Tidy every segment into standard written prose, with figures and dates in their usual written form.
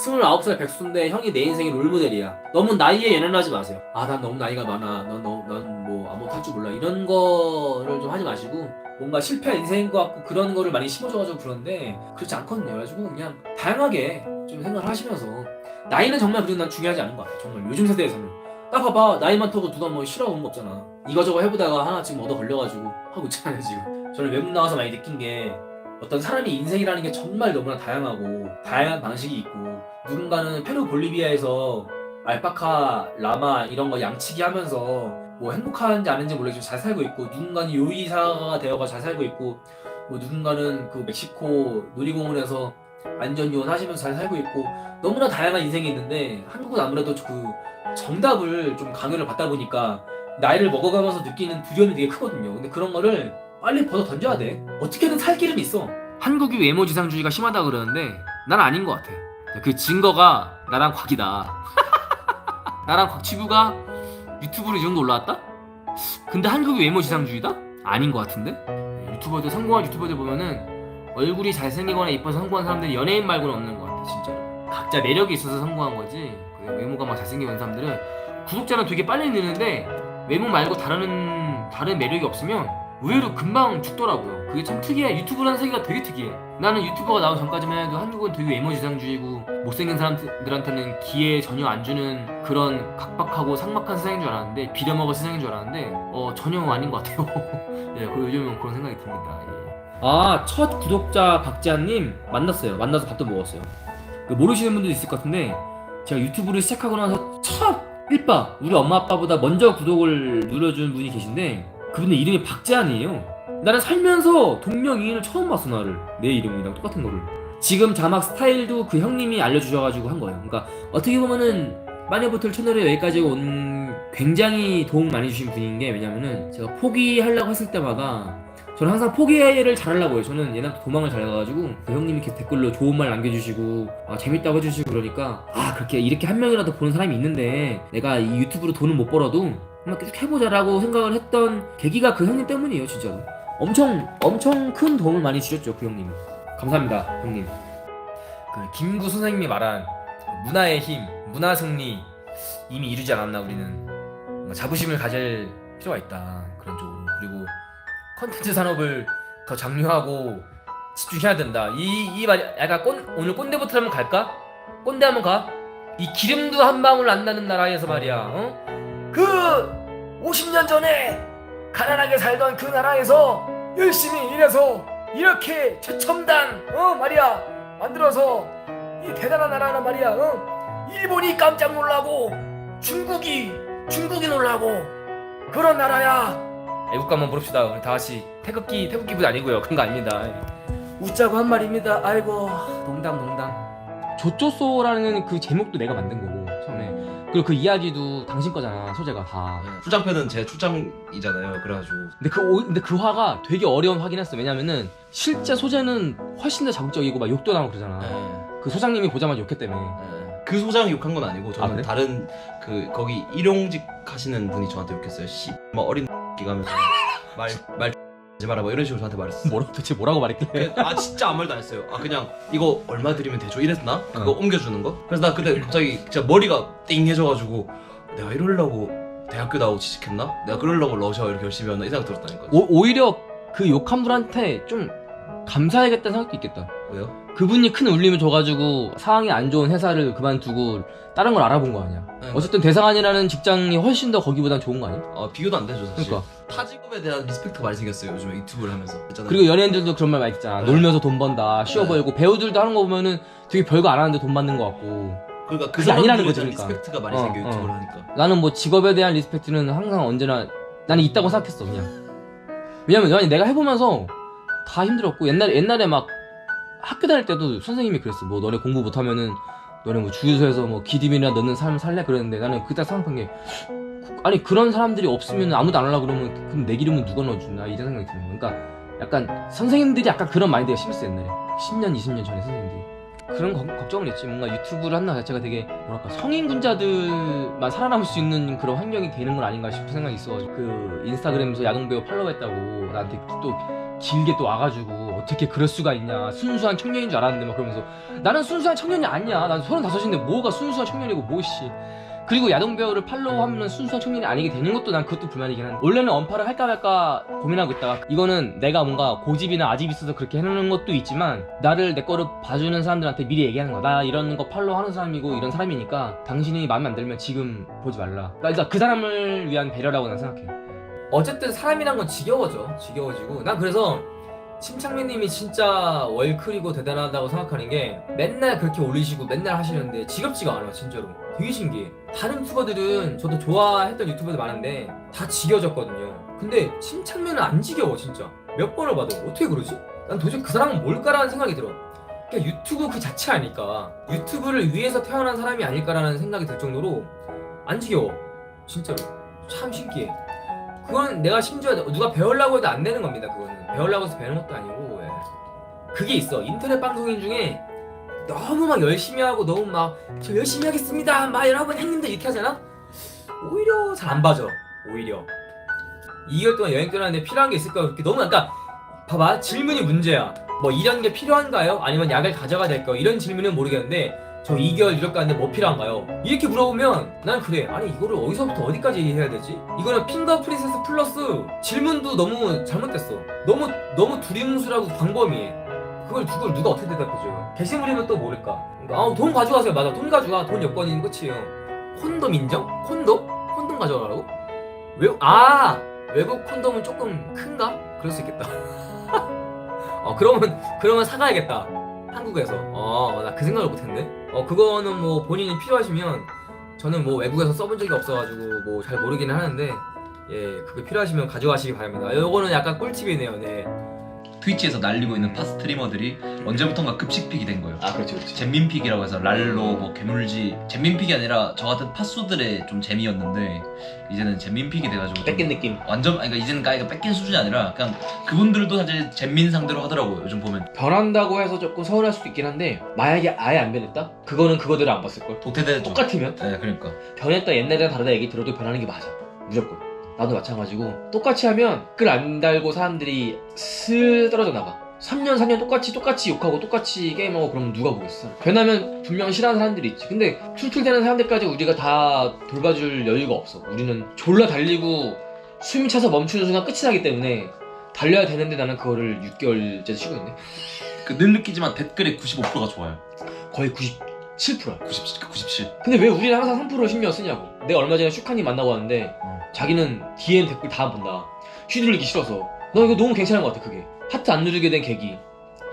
29살 백수인데 형이 내 인생의 롤모델이야. 너무 나이에 연연하지 마세요. 아, 난 너무 나이가 많아. 난 뭐 아무것도 할 줄 몰라. 이런 거를 좀 하지 마시고 뭔가 실패한 인생인 것 같고 그런 거를 많이 심어줘가지고 그런데 그렇지 않거든요. 그래가지고 그냥 다양하게 좀 생각을 하시면서 나이는 정말 그래도 난 중요하지 않은 것 같아. 정말 요즘 세대에서는 딱 봐봐. 나이 많다고 누가 뭐 싫어하는 거 없잖아. 이거저거 해보다가 하나 지금 얻어 걸려가지고 하고 있잖아요 지금. 저는 외국 나와서 많이 느낀 게 어떤 사람의 인생이라는 게 정말 너무나 다양하고 다양한 방식이 있고 누군가는 페루 볼리비아에서 알파카, 라마 이런 거 양치기 하면서 뭐 행복한지 아닌지 모르겠지만 잘 살고 있고 누군가는 요리사가 되어가 잘 살고 있고 뭐 누군가는 그 멕시코 놀이공원에서 안전요원 하시면서 잘 살고 있고 너무나 다양한 인생이 있는데 한국은 아무래도 그 정답을 좀 강요를 받다 보니까 나이를 먹어가면서 느끼는 두려움이 되게 크거든요. 근데 그런 거를 빨리 벗어 던져야 돼. 어떻게든 살 길은 있어. 한국이 외모 지상주의가 심하다 그러는데 난 아닌 것 같아. 그 증거가 나랑 곽이다. 나랑 곽치부가 유튜브로 이 정도 올라왔다? 근데 한국이 외모 지상주의다? 아닌 것 같은데? 유튜버들, 성공한 유튜버들 보면은 얼굴이 잘생기거나 이뻐서 성공한 사람들이 연예인 말고는 없는 것 같아 진짜. 각자 매력이 있어서 성공한 거지 외모가 막 잘생긴 사람들은 구독자는 되게 빨리 느는데 외모 말고 다른 매력이 없으면 의외로 금방 죽더라고요. 그게 참 특이해. 유튜브라는 세계가 되게 특이해. 나는 유튜버가 나오기 전까지만 해도 한국은 되게 외모지상주의고 못생긴 사람들한테는 기회 전혀 안 주는 그런 각박하고 삭막한 세상인 줄 알았는데 비려먹을 세상인 줄 알았는데 전혀 아닌 것 같아요. 예, 그리고 요즘은 그런 생각이 듭니다. 예. 아, 첫 구독자 박지한님 만났어요. 만나서 밥도 먹었어요. 모르시는 분들도 있을 것 같은데 제가 유튜브를 시작하고 나서 첫 1바 우리 엄마 아빠보다 먼저 구독을 눌러준 분이 계신데 그분의 이름이 박재한이에요. 나는 살면서 동명이인을 처음 봤어. 나를 내 이름이랑 똑같은 거를. 지금 자막 스타일도 그 형님이 알려주셔가지고 한 거예요. 그러니까 어떻게 보면은 마녀보틀 채널에 여기까지 온 굉장히 도움 많이 주신 분인 게 왜냐면은 제가 포기하려고 했을 때마다 저는 항상 포기를 잘하려고 해요. 저는 옛날부터 도망을 잘 가가지고 그 형님이 이렇게 댓글로 좋은 말 남겨주시고 재밌다고 해주시고 그러니까 그렇게 이렇게 한 명이라도 보는 사람이 있는데 내가 이 유튜브로 돈은 못 벌어도 한번 계속 해보자라고 생각을 했던 계기가 그 형님 때문이에요. 진짜로 엄청 큰 도움을 많이 주셨죠. 그 형님이. 감사합니다 형님. 그 김구 선생님이 말한 문화의 힘, 문화 승리 이미 이루지 않았나. 우리는 자부심을 가질 필요가 있다. 그런 쪽으로. 그리고 컨텐츠 산업을 더 장려하고 집중해야 된다. 이 말이 약간 오늘 꼰대부터 한번 갈까? 꼰대 한번 가? 이 기름도 한 방울 안 나는 나라에서 말이야. 그 50년 전에 가난하게 살던 그 나라에서 열심히 일해서 이렇게 최첨단 말이야 만들어서 이 대단한 나라는 말이야. 일본이 깜짝 놀라고 중국이 놀라고 그런 나라야. 애국가 한번 부릅시다. 우리 다같이 태극기 분 아니고요. 그런 거 아닙니다. 웃자고 한 말입니다. 아이고 농담. 조조소라는 그 제목도 내가 만든 거고 처음에. 그리고 그 이야기도 당신 거잖아. 소재가 다. 출장편은 제 출장이잖아요. 그래가지고. 근데 그 화가 되게 어려운 화긴 했어. 왜냐면은 실제 소재는 훨씬 더 자극적이고 막 욕도 나오고 그러잖아. 그 소장님이 보자마자 욕했다며. 그 소장이 욕한 건 아니고 저는 그래? 다른 그 거기 일용직 하시는 분이 저한테 욕했어요. 막 어린 가면서 말 하지 마라 뭐 이런 식으로 저한테 말했어. 대체 뭐라고 말했길래? 진짜 아무 말도 안 했어요. 그냥 이거 얼마 드리면 되죠 이랬나? 그거 옮겨주는 거? 그래서 나 그때 갑자기 진짜 머리가 띵해져가지고 내가 이러려고 대학교 나오고 취직했나? 내가 그러려고 러시아 이렇게 열심히 하나 이 생각 들었다니까. 오히려 그 욕한 분한테 좀 감사해야겠다는 생각도 있겠다. 왜요? 그분이 큰 울림을 줘가지고 상황이 안 좋은 회사를 그만두고 다른 걸 알아본 거 아니야. 네, 어쨌든 대상안이라는 직장이 훨씬 더 거기보단 좋은 거 아니야? 비교도 안 되죠 사실. 그러니까. 타 직업에 대한 리스펙트가 많이 생겼어요 요즘에 유튜브를 하면서. 있잖아요. 그리고 연예인들도 그런 말 많이 듣잖아. 놀면서 돈 번다, 쉬어 보이고 배우들도 하는 거 보면은 되게 별거 안 하는데 돈 받는 거 같고. 그러니까 그게 아니라는 거지, 대한 그러니까. 리스펙트가 많이 생겨 유튜브를 하니까. 나는 뭐 직업에 대한 리스펙트는 항상 언제나 나는 있다고 생각했어 그냥. 왜냐면 내가 해보면서 다 힘들었고 옛날에 막 학교 다닐 때도 선생님이 그랬어. 뭐 너네 공부 못하면은 너네 뭐 주유소에서 뭐 기름이나 넣는 삶 살래 그랬는데 나는 그때 생각한 게 아니 그런 사람들이 없으면 아무도 안 하려고 그러면 그럼 내 기름은 누가 넣어주나 이런 생각이 드는 거야. 그러니까 약간 선생님들이 약간 그런 마인드가 심했어 옛날에 10년 20년 전에 선생님들이. 그런 걱정은 있지. 뭔가 유튜브를 한다 자체가 되게 뭐랄까 성인군자들만 살아남을 수 있는 그런 환경이 되는 건 아닌가 싶은 생각이 있어가지고 그 인스타그램에서 야동배우 팔로우했다고 나한테 또 길게 또 와가지고 어떻게 그럴 수가 있냐, 순수한 청년인 줄 알았는데 막 그러면서 나는 순수한 청년이 아니야. 난 35인데 뭐가 순수한 청년이고 뭐씨. 그리고 야동배우를 팔로우하면 순수한 청년이 아니게 되는 것도 난 그것도 불만이긴 한데, 원래는 언팔을 할까 말까 고민하고 있다가 이거는 내가 뭔가 고집이나 아집이 있어서 그렇게 해놓는 것도 있지만, 나를 내 거를 봐주는 사람들한테 미리 얘기하는 거야. 나 이런 거 팔로우하는 사람이고 이런 사람이니까 당신이 마음에 안 들면 지금 보지 말라. 그러니까 그 사람을 위한 배려라고 난 생각해. 어쨌든 사람이란 건 지겨워지고 난 그래서 심창민님이 진짜 월클이고 대단하다고 생각하는 게 맨날 그렇게 올리시고 맨날 하시는데 지겹지가 않아. 진짜로 되게 신기해. 다른 유튜버들은 저도 좋아했던 유튜버들 많은데 다 지겨워졌거든요. 근데 심창민은 안 지겨워. 진짜 몇 번을 봐도 어떻게 그러지? 난 도대체 그 사람은 뭘까라는 생각이 들어. 그냥 유튜브 그 자체 아닐까, 유튜브를 위해서 태어난 사람이 아닐까라는 생각이 들 정도로 안 지겨워. 진짜로 참 신기해. 그건 내가 심지어 누가 배우려고 해도 안 되는 겁니다. 그거는 배우려고 해서 배우는 것도 아니고, 그게 있어. 인터넷 방송인 중에 너무 막 열심히 하고 너무 막 저 열심히 하겠습니다 막 여러분 형님들 이렇게 하잖아. 오히려 잘 안 봐져. 오히려 2개월 동안 여행 떠나는데 필요한 게 있을까? 그렇게 너무, 그러니까 봐봐, 질문이 문제야. 뭐 이런 게 필요한가요? 아니면 약을 가져가야 될까요? 이런 질문은 모르겠는데, 저 2개월 유럽 가는데 뭐 필요한가요? 이렇게 물어보면 난 그래, 아니 이거를 어디서부터 어디까지 해야 되지? 이거는 핑거 프린세스 플러스 질문도 너무 잘못됐어. 너무 두리뭉술하고 광범위해. 그걸 누가 어떻게 대답해줘요? 게시물이면 또 모를까? 그러니까, 돈 가져가세요. 맞아, 돈 가져가. 돈 여권이면 끝이에요. 콘돔 인정? 콘돔 가져가라고? 외국 콘돔은 조금 큰가? 그럴 수 있겠다. 그러면 사가야겠다. 한국에서. 나 그 생각을 못했네. 그거는 뭐 본인이 필요하시면, 저는 뭐 외국에서 써본 적이 없어가지고 뭐 잘 모르기는 하는데, 예, 그게 필요하시면 가져가시기 바랍니다. 요거는 약간 꿀팁이네요. 네. 트위치에서 날리고 있는 파 스트리머들이 언제부턴가 급식픽이 된 거예요. 그렇지. 잼민픽이라고 해서 랄로, 뭐 괴물지, 잼민픽이 아니라 저 같은 팟수들의 좀 재미였는데 이제는 잼민픽이 돼가지고 뺏긴 느낌. 완전, 그러니까 이제는 까이가 뺏긴 수준이 아니라 그냥 그분들도 사실 잼민 상대로 하더라고요. 요즘 보면 변한다고 해서 조금 서운할 수도 있긴 한데, 만약에 아예 안 변했다? 그거는 그거대로 안 봤을걸. 도태되죠. 똑같으면? 네, 그러니까 변했다 옛날이랑 다르다 얘기 들어도 변하는 게 맞아. 무조건. 나도 마찬가지고, 똑같이 하면 끌 안 달고 사람들이 슬 떨어져 나가. 3년 4년 똑같이 욕하고 똑같이 게임하고 그러면 누가 보겠어. 변하면 분명 싫어하는 사람들이 있지. 근데 툴툴대는 사람들까지 우리가 다 돌봐줄 여유가 없어. 우리는 졸라 달리고 숨이 차서 멈추는 순간 끝이 나기 때문에 달려야 되는데, 나는 그거를 6개월째 쉬고 있네. 늘 느끼지만 댓글의 95%가 좋아요. 거의 97%야. 97. 근데 왜 우리는 항상 3%를 신경 쓰냐고. 내가 얼마 전에 슈카님 만나고 왔는데 자기는 DM 댓글 다 본다. 휘둘리기 싫어서. 나 이거 너무 괜찮은 것 같아. 그게 하트 안 누르게 된 계기.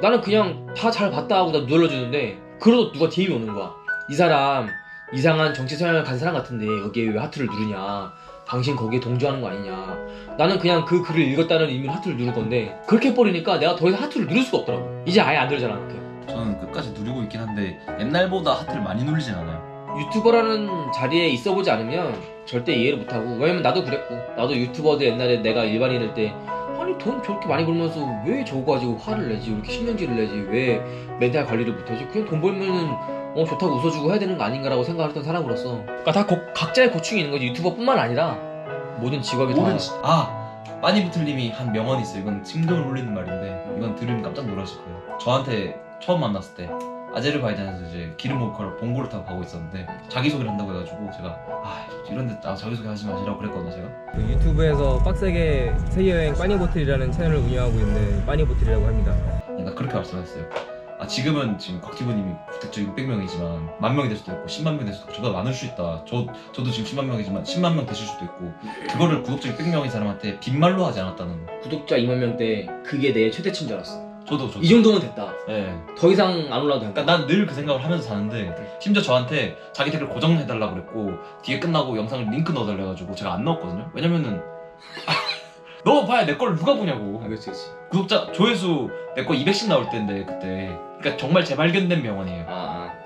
나는 그냥 다 잘 봤다 하고 나 눌러주는데, 그래도 누가 DM이 오는 거야. 이 사람 이상한 정치 성향을 가진 사람 같은데 여기에 왜 하트를 누르냐, 당신 거기에 동조하는 거 아니냐. 나는 그냥 그 글을 읽었다는 의미로 하트를 누를 건데, 그렇게 해버리니까 내가 더 이상 하트를 누를 수가 없더라고. 이제 아예 안 누르잖아. 그렇게. 저는 끝까지 누리고 있긴 한데 옛날보다 하트를 많이 누르진 않아요. 유튜버라는 자리에 있어보지 않으면 절대 이해를 못하고, 왜냐면 나도 그랬고, 나도 유튜버들 옛날에 내가 일반인일 때, 아니 돈 저렇게 많이 벌면서 왜 저거 가지고 화를 내지, 왜 이렇게 신경질을 내지, 왜 멘탈 관리를 못하지, 그냥 돈 벌면은 좋다고 웃어주고 해야 되는 거 아닌가라고 생각했던 사람으로서, 그러니까 다 각자의 고충이 있는 거지. 유튜버뿐만 아니라 모든 직업이 다. 빠니부틀님이 한 명언이 있어요. 이건 심금을 울리는 말인데 이건 들으면 깜짝 놀라실 거예요. 저한테 처음 만났을 때 아제르바이잔에서 이제 기름 몰카로 봉고를 타고 가고 있었는데 자기소개를 한다고 해가지고 제가 이런데 자기소개 하지 마시라고 그랬거든요. 제가 그 유튜브에서 빡세게 세계여행 빠니보틀이라는 채널을 운영하고 있는 빠니보틀이라고 합니다. 그러니까 그렇게 말씀하셨어요. 지금은 지금 곽티브님이 구독자 600명이지만 10,000명이 될 수도 있고 10만 명이 될 수도 있고 저보다 많을 수 있다. 저도 지금 10만 명이지만 10만 명 되실 수도 있고, 그거를 구독자 600명인 사람한테 빈말로 하지 않았다는 거. 구독자 2만 명대 그게 내 최대치인 줄 알았어. 저도 이 정도면 됐다. 네. 더 이상 안 올라도 된다. 그러니까 난 늘 그 생각을 하면서 사는데, 심지어 저한테 자기 댓글 고정해달라고 그랬고 뒤에 끝나고 영상을 링크 넣어달라 해가지고 제가 안 넣었거든요. 왜냐면은 넣어봐야 내 걸 누가 보냐고. 그렇지. 구독자 조회수 내 거 200씩 나올 때인데 그때. 그러니까 정말 재발견된 명언이에요.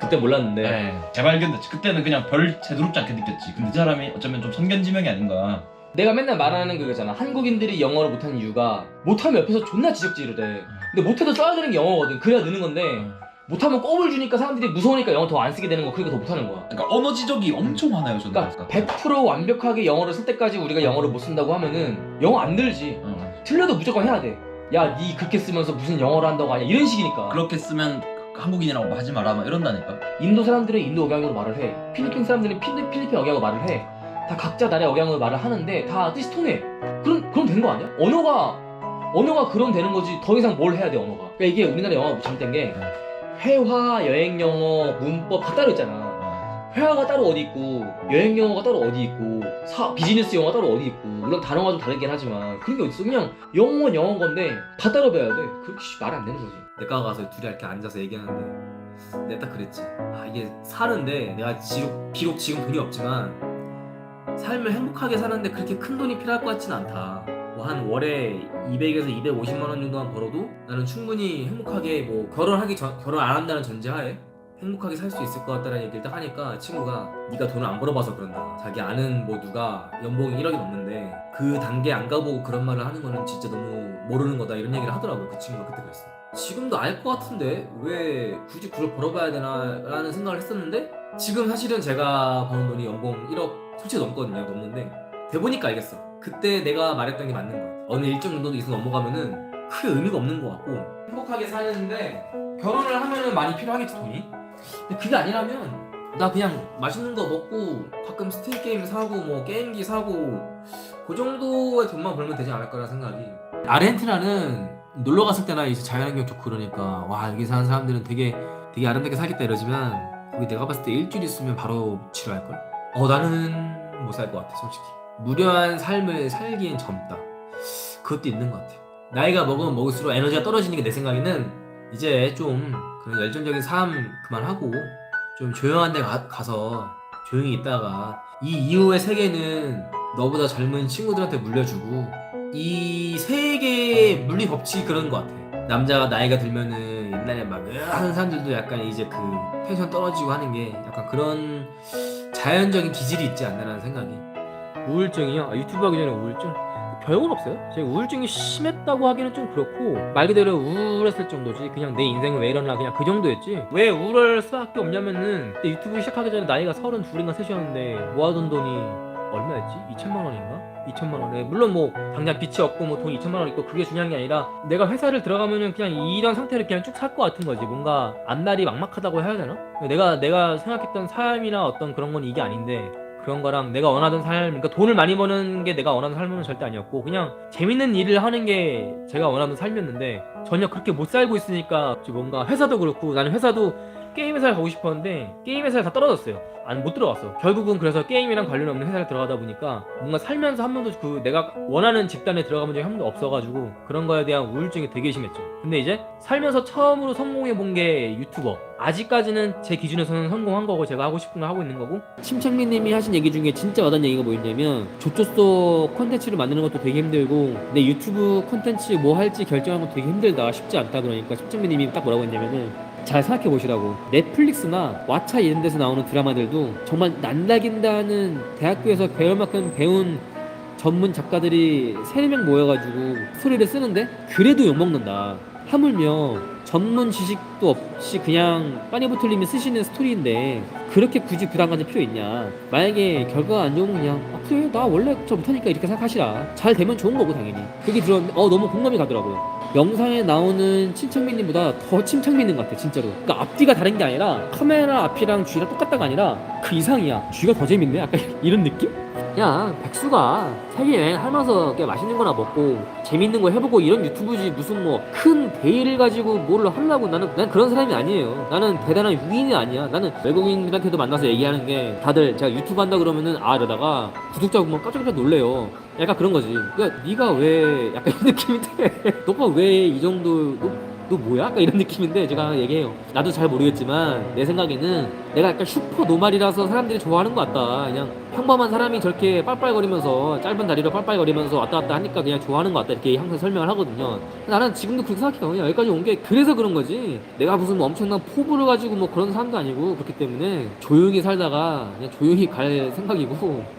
그때 몰랐는데. 네, 재발견됐지. 그때는 그냥 별 제도롭지 않게 느꼈지. 근데 이 사람이 어쩌면 좀 선견지명이 아닌가. 내가 맨날 말하는 그거잖아. 한국인들이 영어를 못하는 이유가, 못하면 옆에서 존나 지적질을 해. 근데 못해도 써야 되는 게 영어거든. 그래야 느는 건데, 못하면 꼽을 주니까 사람들이 무서우니까 영어 더 안 쓰게 되는 거. 그러니까 더 못하는 거야. 그러니까 언어 지적이 엄청 많아요. 저는. 그러니까 100% 완벽하게 영어를 쓸 때까지 우리가 영어를 못 쓴다고 하면은 영어 안 늘지. 틀려도 무조건 해야 돼. 야 니 그렇게 쓰면서 무슨 영어를 한다고 하냐 이런 식이니까. 그렇게 쓰면 한국인이라고 하지 마라 막 이런다니까. 인도 사람들은 인도 억양으로 말을 해. 필리핀 사람들은 필리핀 억양으로 말을 해. 다 각자 나라의 억양으로 말을 하는데 다 뜻이 통해. 그럼 되는 거 아니야? 언어가 그럼 되는 거지. 더 이상 뭘 해야 돼 언어가. 그러니까 이게 우리나라 영어가 잘못된 게 회화, 여행 영어, 문법 다 따로 있잖아. 회화가 따로 어디 있고 여행 영어가 따로 어디 있고 비즈니스 영어가 따로 어디 있고 물론 단어가 좀 다르긴 하지만 그런 게 어딨어. 그냥 영어는 영어인 건데 다 따로 배워야 돼. 그렇게 말이 안 되는 거지. 내과 가서 둘이 이렇게 앉아서 얘기하는데 내가 딱 그랬지. 아 이게 사는데 내가 비록 지금 돈이 없지만 삶을 행복하게 사는데 그렇게 큰 돈이 필요할 것 같지는 않다. 뭐 한 월에 200에서 250만 원 정도만 벌어도 나는 충분히 행복하게 뭐 결혼 안 한다는 전제하에 행복하게 살 수 있을 것 같다는 얘기를 딱 하니까 친구가 네가 돈을 안 벌어봐서 그런다. 자기 아는 뭐 누가 연봉이 1억이 넘는데 그 단계 안 가보고 그런 말을 하는 거는 진짜 너무 모르는 거다 이런 얘기를 하더라고요. 그 친구가 그때 그랬어. 지금도 알 것 같은데 왜 굳이 그걸 벌어봐야 되나 라는 생각을 했었는데 지금 사실은 제가 버는 돈이 연봉 1억 솔직히 넘거든요. 넘는데 돼보니까 알겠어. 그때 내가 말했던 게 맞는 거야. 어느 일정 정도 이상 넘어가면은 크게 의미가 없는 것 같고 행복하게 사는데 결혼을 하면은 많이 필요하겠지 돈이. 근데 그게 아니라면 나 그냥 맛있는 거 먹고 가끔 스팀 게임 사고 뭐 게임기 사고 그 정도의 돈만 벌면 되지 않을까라는 생각이. 아르헨티나는 놀러 갔을 때나 이제 자연환경 좋고 그러니까 와 여기 사는 사람들은 되게 아름답게 살겠다 이러지만 거기 내가 봤을 때 일주일 있으면 바로 지루할걸? 나는 못 살 것 같아 솔직히. 무료한 삶을 살기엔 젊다. 그것도 있는 것 같아. 나이가 먹으면 먹을수록 에너지가 떨어지는 게 내 생각에는 이제 좀 그런 열정적인 삶 그만하고 좀 조용한 데 가서 조용히 있다가 이 이후의 세계는 너보다 젊은 친구들한테 물려주고 이 세계의 물리 법칙이 그런 것 같아. 남자가 나이가 들면은 옛날에 막 하는 사람들도 약간 이제 그 텐션 떨어지고 하는 게 약간 그런 자연적인 기질이 있지 않나라는 생각이. 우울증이요? 유튜브 하기 전에 우울증? 별건 없어요. 제가 우울증이 심했다고 하기는 좀 그렇고 말 그대로 우울했을 정도지 그냥 내 인생은 왜 이러나 그냥 그 정도였지. 왜 우울할 수밖에 없냐면은 그때 유튜브 시작하기 전에 나이가 32인가 3이었는데 모아둔 돈이 얼마였지? 2천만 원인가? 2천만 원에 물론 뭐 당장 빚이 없고 뭐 돈 2천만 원 있고 그게 중요한 게 아니라 내가 회사를 들어가면은 그냥 이런 상태를 그냥 쭉 살 것 같은 거지. 뭔가 앞날이 막막하다고 해야 되나? 내가 생각했던 삶이나 어떤 그런 건 이게 아닌데 그런 거랑 내가 원하던 삶, 그러니까 돈을 많이 버는 게 내가 원하는 삶은 절대 아니었고 그냥 재밌는 일을 하는 게 제가 원하는 삶이었는데 전혀 그렇게 못 살고 있으니까 뭔가 회사도 그렇고 나는 회사도 게임 회사에 가고 싶었는데 게임 회사에 다 떨어졌어요. 못 들어갔어. 결국은 그래서 게임이랑 관련 없는 회사를 들어가다 보니까 뭔가 살면서 한 번도 그 내가 원하는 집단에 들어가본 적이 한 번도 없어가지고 그런 거에 대한 우울증이 되게 심했죠. 근데 이제 살면서 처음으로 성공해 본 게 유튜버. 아직까지는 제 기준에서는 성공한 거고 제가 하고 싶은 거 하고 있는 거고. 침착리님이 하신 얘기 중에 진짜 와닿는 얘기가 뭐였냐면 조조소 콘텐츠를 만드는 것도 되게 힘들고 내 유튜브 콘텐츠 뭐 할지 결정하는 것도 되게 힘들다 쉽지 않다. 그러니까 침착리님이 딱 뭐라고 했냐면은 잘 생각해 보시라고. 넷플릭스나 왓챠 이런 데서 나오는 드라마들도 정말 난다긴다는 대학교에서 배울 만큼 배운 전문 작가들이 3-4명 모여가지고 스토리를 쓰는데 그래도 욕먹는다. 하물며 전문 지식도 없이 그냥 빠니보틀님이 쓰시는 스토리인데 그렇게 굳이 부담 가질 필요 있냐. 만약에 결과가 안 좋으면 그냥 그래 나 원래 저 못하니까 이렇게 생각하시라. 잘 되면 좋은 거고 당연히. 그게 들었는데 너무 공감이 가더라고요. 영상에 나오는 침착맨님보다 더 침착맨님 같아 진짜로. 그러니까 앞뒤가 다른 게 아니라 카메라 앞이랑 뒤가 똑같다가 아니라 그 이상이야. 뒤가 더 재밌네 약간 이런 느낌? 야 백수가 세계 여행하면서 맛있는 거나 먹고 재밌는 거 해보고 이런 유튜브지 무슨 뭐 큰 대의를 가지고 뭘 하려고. 난 그런 사람이 아니에요. 나는 대단한 위인이 아니야. 나는 외국인들한테도 만나서 얘기하는 게 다들 제가 유튜브 한다 그러면은 이러다가 구독자 보면 깜짝깜짝 놀래요. 약간 그런 거지. 그러니까 네가 왜 약간 이런 느낌인데 너가 왜 이 정도 너 뭐야? 약간 이런 느낌인데 제가 얘기해요. 나도 잘 모르겠지만 내 생각에는 내가 약간 슈퍼 노말이라서 사람들이 좋아하는 것 같다. 그냥 평범한 사람이 저렇게 빨빨거리면서 짧은 다리로 빨빨거리면서 왔다 갔다 하니까 그냥 좋아하는 것 같다 이렇게 항상 설명을 하거든요. 나는 지금도 그렇게 생각해요. 여기까지 온 게 그래서 그런 거지 내가 무슨 뭐 엄청난 포부를 가지고 뭐 그런 사람도 아니고. 그렇기 때문에 조용히 살다가 그냥 조용히 갈 생각이고